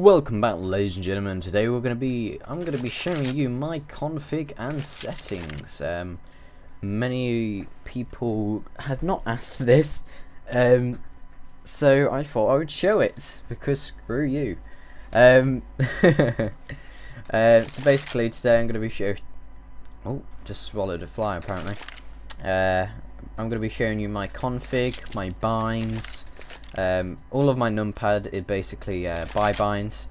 Welcome back, ladies and gentlemen. Today I'm gonna be showing you my config and settings. Many people have not asked this, so I thought I would show it because screw you. So basically today I'm gonna be showing. Oh, just swallowed a fly apparently. I'm gonna be showing you my config, my binds. All of my numpad is basically buy binds.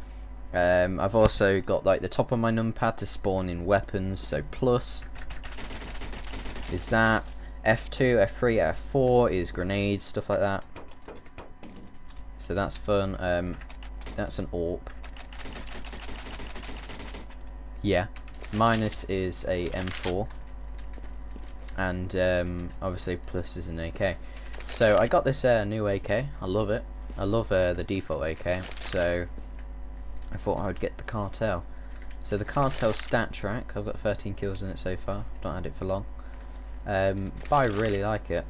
I've also got like the top of my numpad to spawn in weapons, so plus is that, F2, F3, F4 is grenades, stuff like that. So that's fun. That's an AWP. Yeah. Minus is a M4. And obviously plus is an AK. So I got this new AK. I love it. I love the default AK. So I thought I would get the cartel. So the cartel stat track. I've got 13 kills in it so far. Not had it for long. But I really like it.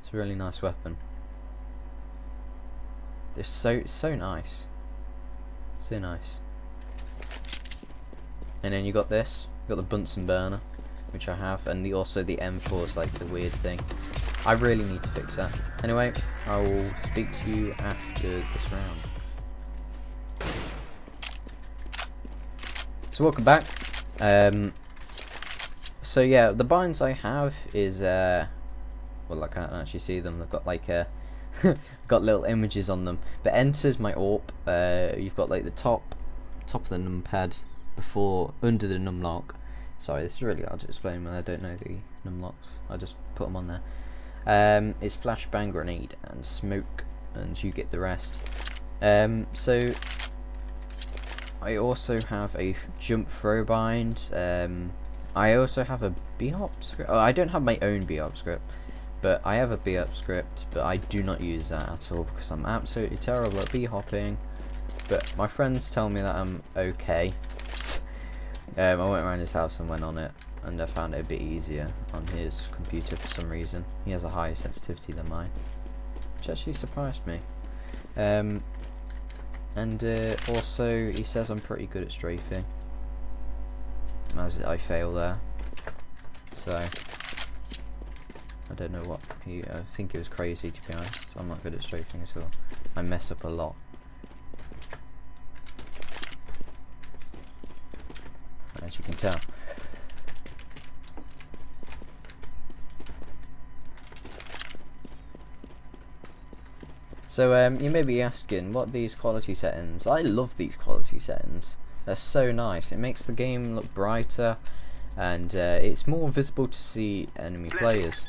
It's a really nice weapon. It's so nice. So nice. And then you got this. You got the Bunsen burner, which I have, and also the M4 is like the weird thing. I really need to fix that. Anyway, I will speak to you after this round. So welcome back. So yeah, the binds I have is well, I can't actually see them. They've got like got little images on them. But enters my AWP. You've got like the top of the numpad under the numlock. Sorry, this is really hard to explain when I don't know the numlocks. I just put them on there. It's flashbang, grenade, and smoke, and you get the rest. So I also have a jump throw bind. I also have a B-hop script. Oh, I don't have my own B-hop script, but I have a B-hop script, but I do not use that at all because I'm absolutely terrible at B-hopping. But my friends tell me that I'm okay. I went around his house and went on it, and I found it a bit easier on his computer for some reason. He has a higher sensitivity than mine, which actually surprised me. And also he says I'm pretty good at strafing, as I fail there. So I don't know what I think it was crazy, to be honest. I'm not good at strafing at all. I mess up a lot. As you can tell. So you may be asking, what are these quality settings? I love these quality settings. They're so nice. It makes the game look brighter, and it's more visible to see enemy players.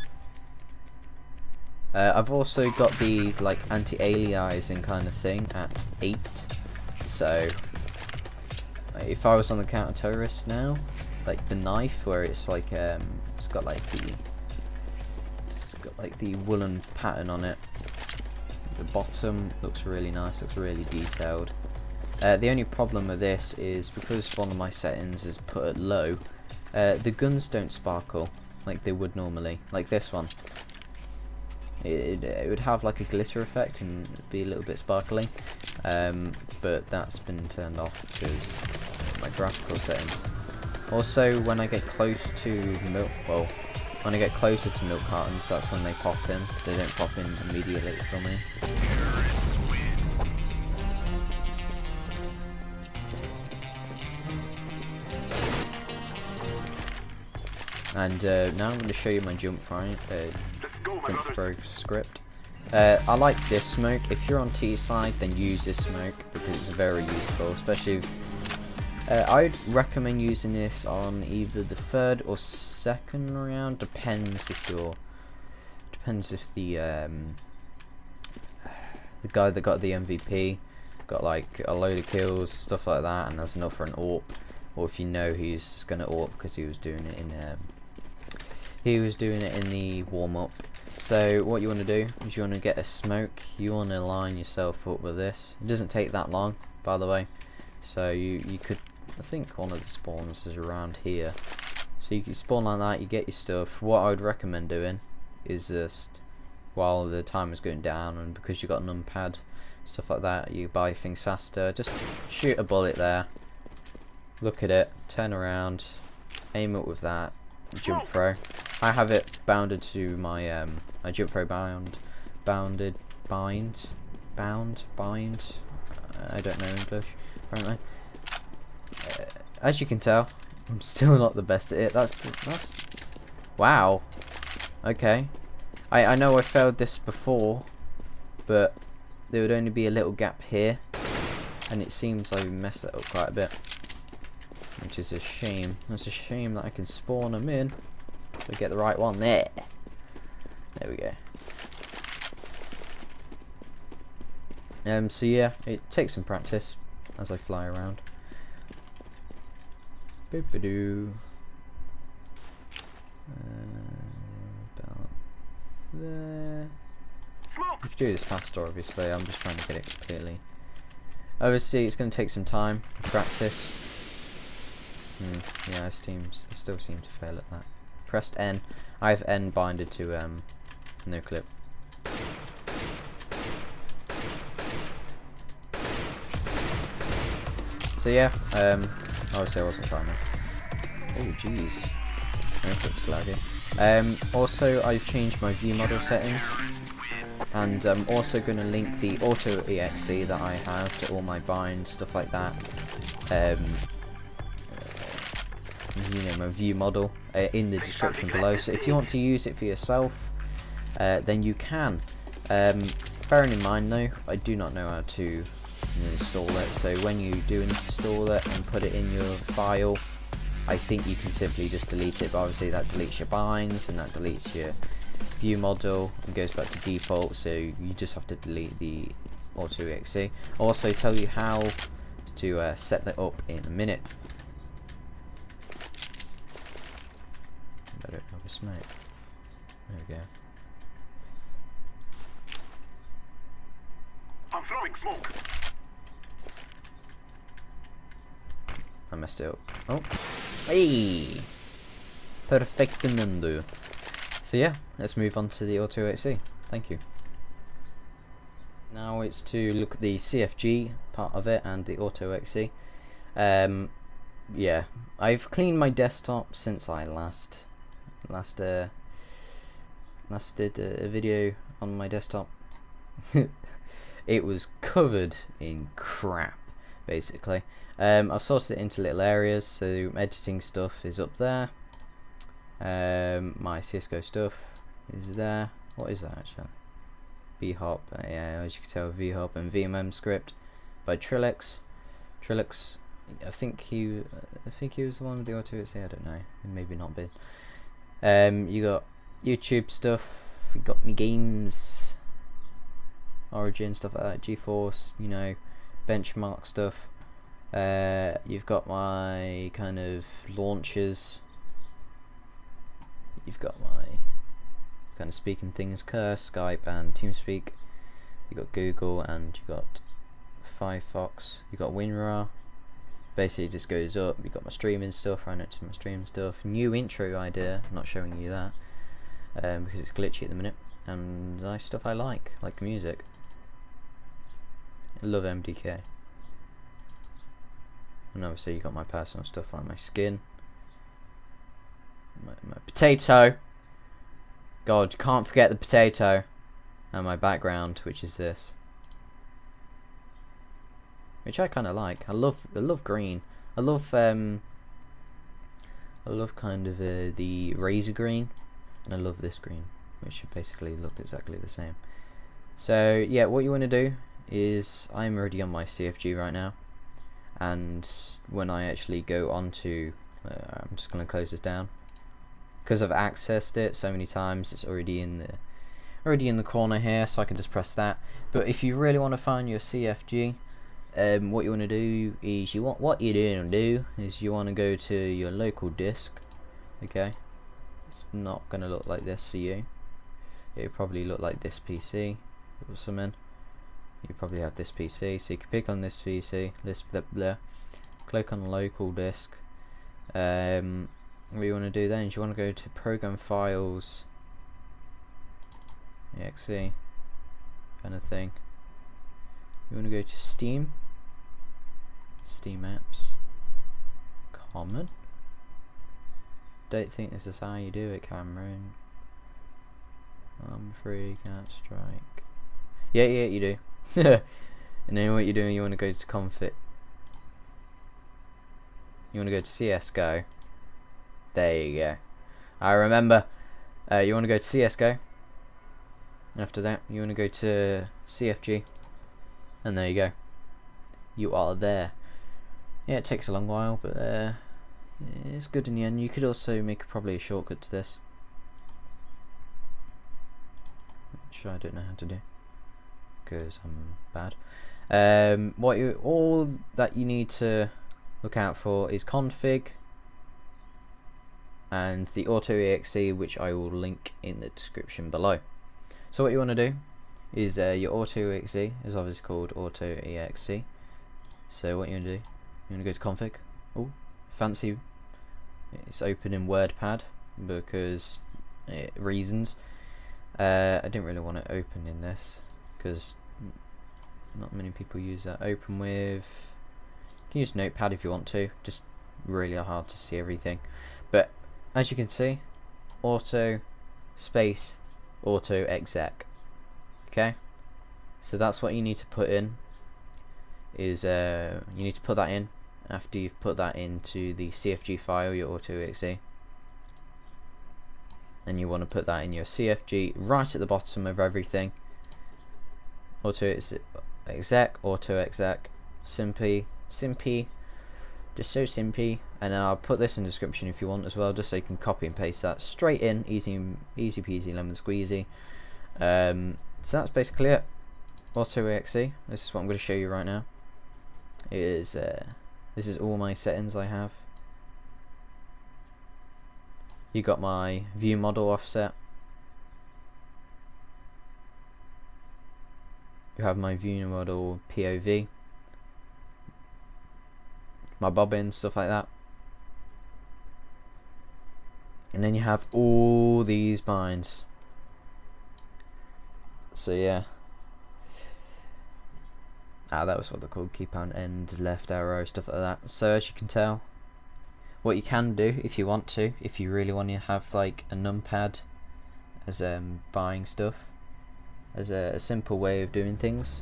I've also got the like anti-aliasing kind of thing at 8. So if I was on the counter-terrorist now, like the knife where it's like it's got like the woolen pattern on it. The bottom looks really nice, looks really detailed. The only problem with this is because one of my settings is put at low, the guns don't sparkle like they would normally, like this one. It would have like a glitter effect and be a little bit sparkly, but that's been turned off because my graphical settings. Also, when I get close to when I get closer to milk cartons, that's when they pop in. They don't pop in immediately for me. And now I'm going to show you my jump throw script. I like this smoke. If you're on T side, then use this smoke because it's very useful, especially if, I'd recommend using this on either the 3rd or 2nd round. Depends if the guy that got the MVP got like a load of kills, stuff like that, and there's enough for an AWP, or if you know he's just gonna AWP because he was doing it in the warm up. So what you want to do is you want to get a smoke. You want to line yourself up with this. It doesn't take that long, by the way. So you could, I think one of the spawns is around here. So you can spawn like that, you get your stuff. What I would recommend doing is just, while the timer's going down, and because you've got a numpad stuff like that. You buy things faster. Just shoot a bullet there, look at it, turn around, aim it with that, jump throw. I have it bounded to my my jump throw bind. I don't know English apparently. As you can tell, I'm still not the best at it. That's wow. Okay, I know I failed this before, but there would only be a little gap here, and it seems I messed that up quite a bit, which is a shame. It's a shame that I can spawn them in, so get the right one there. There we go. So yeah, it takes some practice as I fly around. Boop-a-doo. About there. You can do this faster, obviously. I'm just trying to get it completely. Obviously, it's going to take some time to practice. Yeah, I still seem to fail at that. Pressed N. I have N binded to no clip. So yeah, obviously I wasn't trying to. Oh jeez, no clip's laggy. Also, I've changed my view model settings, and I'm also going to link the Autoexec that I have to all my binds, stuff like that. You know, my view model in the description below. So if you want to use it for yourself, then you can. Bearing in mind though, I do not know how to install it, so when you do install it and put it in your file, I think you can simply just delete it, but obviously that deletes your binds and that deletes your view model and goes back to default, so you just have to delete the Autoexec. I'll also tell you how to set that up in a minute. I don't have a smoke. There we go. I'm throwing smoke. I messed it up. Oh, hey, perfectamente. So yeah, let's move on to the Autoexec. Thank you. Now it's to look at the CFG part of it and the Autoexec. Yeah, I've cleaned my desktop since I last did a video on my desktop. It was covered in crap, basically. I've sorted it into little areas, so editing stuff is up there. My CSGO stuff is there. What is that actually? VHop, yeah, as you can tell, VHop and VMM script by Trilix. I think he was the one with the Autoexec. I don't know, maybe not been. You got YouTube stuff. You got me games, Origin stuff like that, GeForce, you know, benchmark stuff. You've got my kind of launchers. You've got my kind of speaking things, Curse, Skype, and TeamSpeak. You got Google, and you got Firefox. You got WinRAR. Basically, it just goes up. You got my streaming stuff. Right next to my streaming stuff. New intro idea. I'm not showing you that because it's glitchy at the minute. And nice stuff I like music. I love MDK. And obviously you got my personal stuff like my skin, my potato. God, can't forget the potato, and my background, which is this, which I kind of like. I love green. I love kind of the razor green, and I love this green, which basically look exactly the same. So yeah, what you want to do is, I'm already on my CFG right now. And when I actually go on to, I'm just going to close this down because I've accessed it so many times. It's already in the corner here, so I can just press that. But if you really want to find your CFG, what you want to do is you want to go to your local disk. Okay, it's not going to look like this for you. It'll probably look like this PC or something. You probably have this PC, so you can pick on this PC, click on local disk. What you want to do then is you want to go to Program Files, exe kind of thing. you want to go to Steam apps, common. Don't think this is how you do it, Cameron. Free, can't strike. Yeah, you do. And then what you're doing, you want to go to config. You want to go to CSGO. There you go. I remember. You want to go to CSGO. After that, you want to go to CFG. And there you go. You are there. Yeah, it takes a long while, but it's good in the end. You could also make probably a shortcut to this, which I don't know how to do because I'm bad. All that you need to look out for is config and the Autoexec, which I will link in the description below. So what you want to do is your Autoexec is obviously called Autoexec. So what you want to do, you want to go to config. Oh, fancy! It's open in WordPad because reasons. I didn't really want it open in this because not many people use that. Open with. You can use Notepad if you want to. Just really hard to see everything. But as you can see, auto space Autoexec. Okay, so that's what you need to put in. Is you need to put that in after you've put that into the CFG file, your Autoexec, and you want to put that in your CFG right at the bottom of everything. Autoexec, simpy, just so simpy. And I'll put this in the description if you want as well, just so you can copy and paste that straight in, easy peasy lemon squeezy. So that's basically it. Autoexec. This is what I'm going to show you right now. This is all my settings I have. You got my view model offset. You have my view model POV, my bobbin, stuff like that. And then you have all these binds. So yeah. That was what they're called, keep on end, left arrow, stuff like that. So as you can tell, what you can do if you want to, if you really want to have like a numpad as buying stuff, as a simple way of doing things,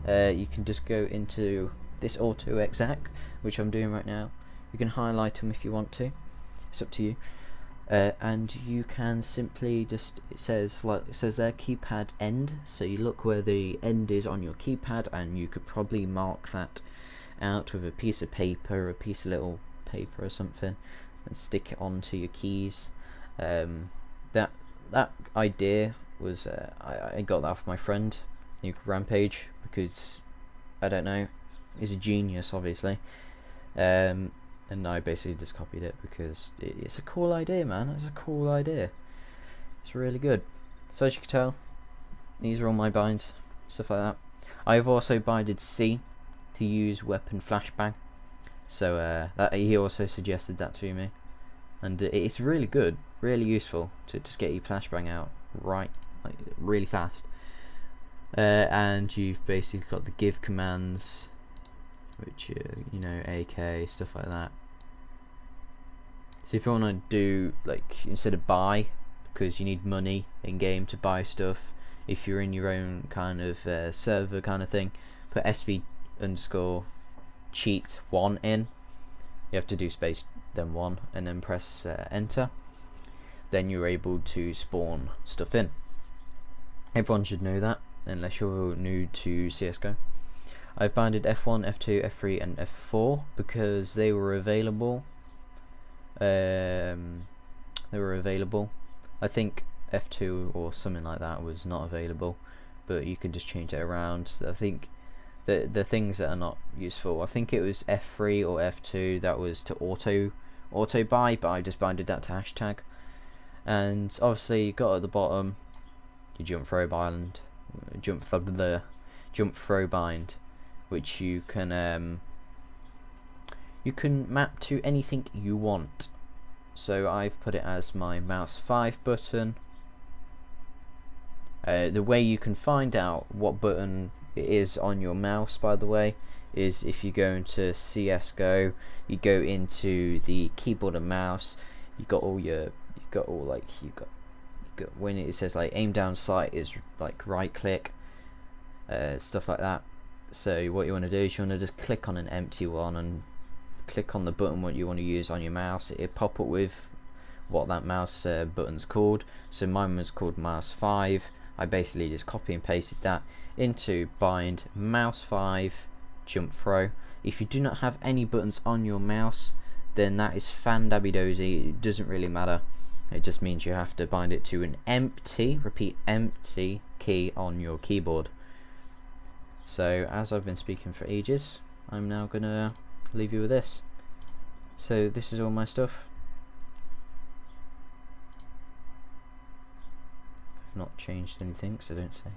you can just go into this Autoexec, which I'm doing right now. You can highlight them if you want to, it's up to you. And you can simply just, it says there keypad end, so you look where the end is on your keypad, and you could probably mark that out with a piece of paper, a piece of little paper or something, and stick it onto your keys. That idea was I got that from my friend Nuke Rampage, because I don't know, he's a genius obviously. And I basically just copied it because it's a cool idea, man. It's a cool idea. It's really good. So as you can tell, these are all my binds, stuff like that. I've also binded C to use weapon flashbang. So that he also suggested that to me, and it's really good, really useful to just get your flashbang out right, like really fast. And you've basically got the give commands, which you know, AK, stuff like that. So if you want to do, like, instead of buy, because you need money in game to buy stuff, if you're in your own kind of server kind of thing, put SV_cheat1 in. You have to do space then 1 and then press enter. Then you're able to spawn stuff in. Everyone should know that, unless you're new to CSGO. I've binded F1, F2, F3 and F4 because they were available. I think F2 or something like that was not available, but you can just change it around. I think the things that are not useful, I think it was F3 or F2 that was to auto buy, but I just binded that to hashtag. And obviously you got at the bottom your jump throw bind, jump throw bind, which you can map to anything you want. So I've put it as my mouse 5 button. The way you can find out what button it is on your mouse, by the way, is if you go into CSGO, you go into the keyboard and mouse, you got when it says like aim down sight is like right click, stuff like that. So what you want to do is you want to just click on an empty one and click on the button what you want to use on your mouse. It'll pop up with what that mouse button's called. So mine was called mouse 5. I basically just copy and pasted that into bind mouse 5 jump throw. If you do not have any buttons on your mouse, then that is fan dabby dozy. It doesn't really matter. It just means you have to bind it to an empty, repeat, empty key on your keyboard. So as I've been speaking for ages, I'm now gonna leave you with this. So this is all my stuff. I've not changed anything, so don't say.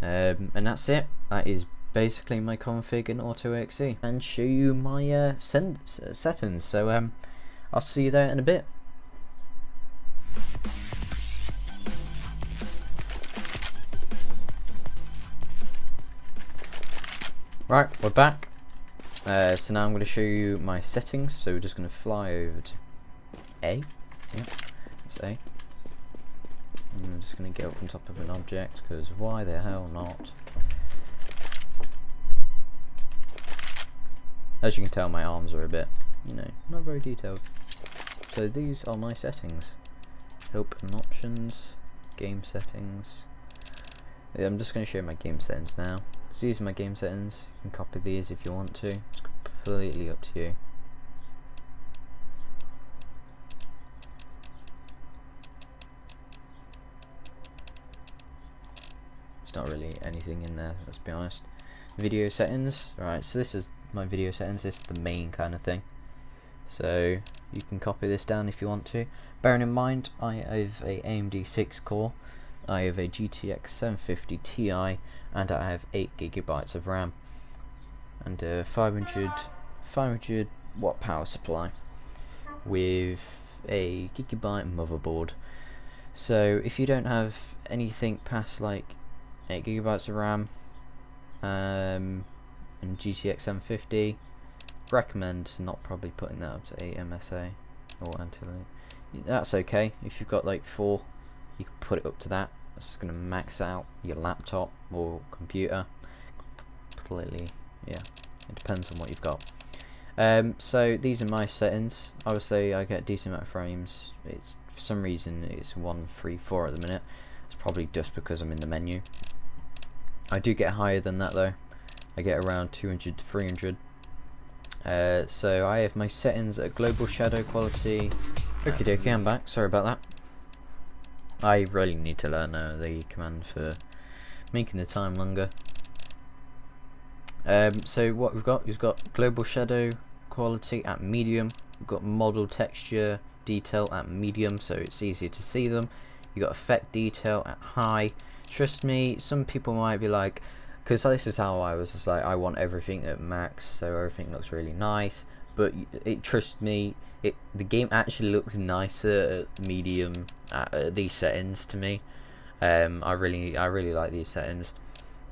And that's it. That is basically my config in Autoexec, and show you my settings. So I'll see you there in a bit. Right, we're back. So now I'm going to show you my settings. So we're just going to fly over to A. Yep, that's A. And I'm just going to get up on top of an object, because why the hell not? As you can tell, my arms are a bit, not very detailed. So these are my settings. Help and options, game settings. Yeah, I'm just going to show you my game settings now. So these are my game settings. You can copy these if you want to. It's completely up to you. There's not really anything in there, let's be honest. Video settings. Right, so this is my video settings. This is the main kind of thing. So you can copy this down if you want to. Bearing in mind, I have a AMD 6 core, I have a GTX 750 Ti, and I have 8 GB of RAM, and a 500 watt power supply with a gigabyte motherboard. So if you don't have anything past like 8 GB of RAM and GTX 750, recommend not probably putting that up to 8 MSA or until that's okay. If you've got like 4, you can put it up to that. It's just going to max out your laptop or computer completely. Yeah, it depends on what you've got. So these are my settings. Obviously I get a decent amount of frames. It's for some reason it's 134 at the minute. It's probably just because I'm in the menu. I do get higher than that though. I get around 200 to 300. So I have my settings at global shadow quality. Okie dokie, I'm back. Sorry about that. I really need to learn the command for making the time longer. So what we've got global shadow quality at medium. We've got model texture detail at medium, so it's easier to see them. You got effect detail at high. Trust me, some people might be like, because this is how I was, just like, I want everything at max, so everything looks really nice. But trust me, the game actually looks nicer at medium at these settings to me. I really like these settings.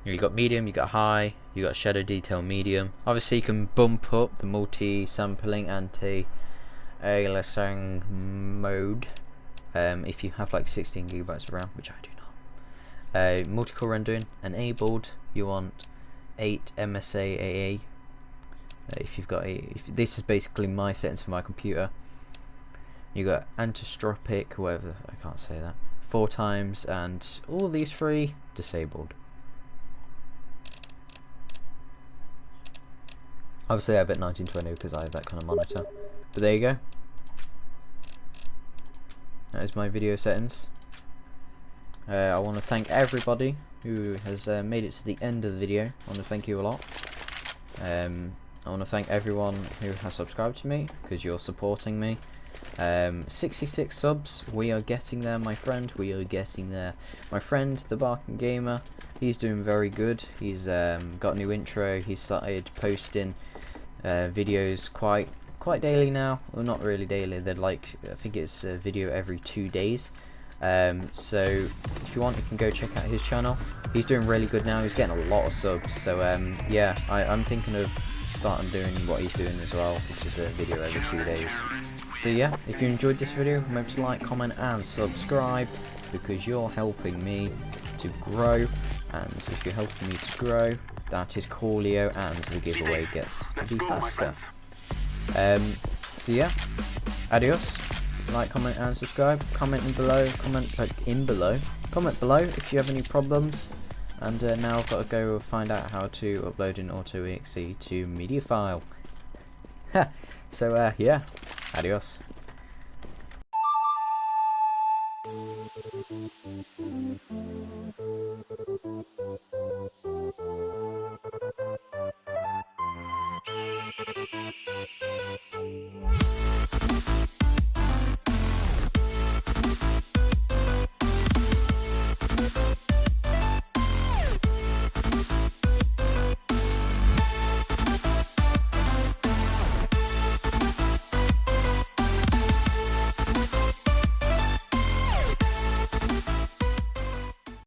You got medium, you got high, you got shadow detail medium. Obviously you can bump up the multi-sampling anti-aliasing mode if you have like 16 GB of RAM, which I do not. Multi-core rendering enabled. You want 8 MSA AA. If you've got this is basically my settings for my computer. You got anisotropic, whatever, I can't say that, 4 times, and all these 3 disabled. Obviously I have it 1920 because I have that kind of monitor. But there you go. That is my video settings. I want to thank everybody who has made it to the end of the video. I want to thank you a lot. I want to thank everyone who has subscribed to me, because you're supporting me. 66 subs, we are getting there, my friend, we are getting there. My friend, the Barking Gamer, he's doing very good. He's got a new intro, he started posting videos quite daily now. Well, not really daily, they're like, I think it's a video every 2 days. So if you want, you can go check out his channel. he's doing really good now. He's getting a lot of subs. So yeah, I'm thinking of starting doing what he's doing as well, which is a video every 2 days. So yeah, if you enjoyed this video, remember to like, comment and subscribe, because you're helping me to grow, and if you're helping me to grow, that is Coolio, and the giveaway gets to be faster. So yeah, adios. Like, comment and subscribe. Comment below if you have any problems. And now I've got to go find out how to upload an Autoexec to media file. So yeah, adios.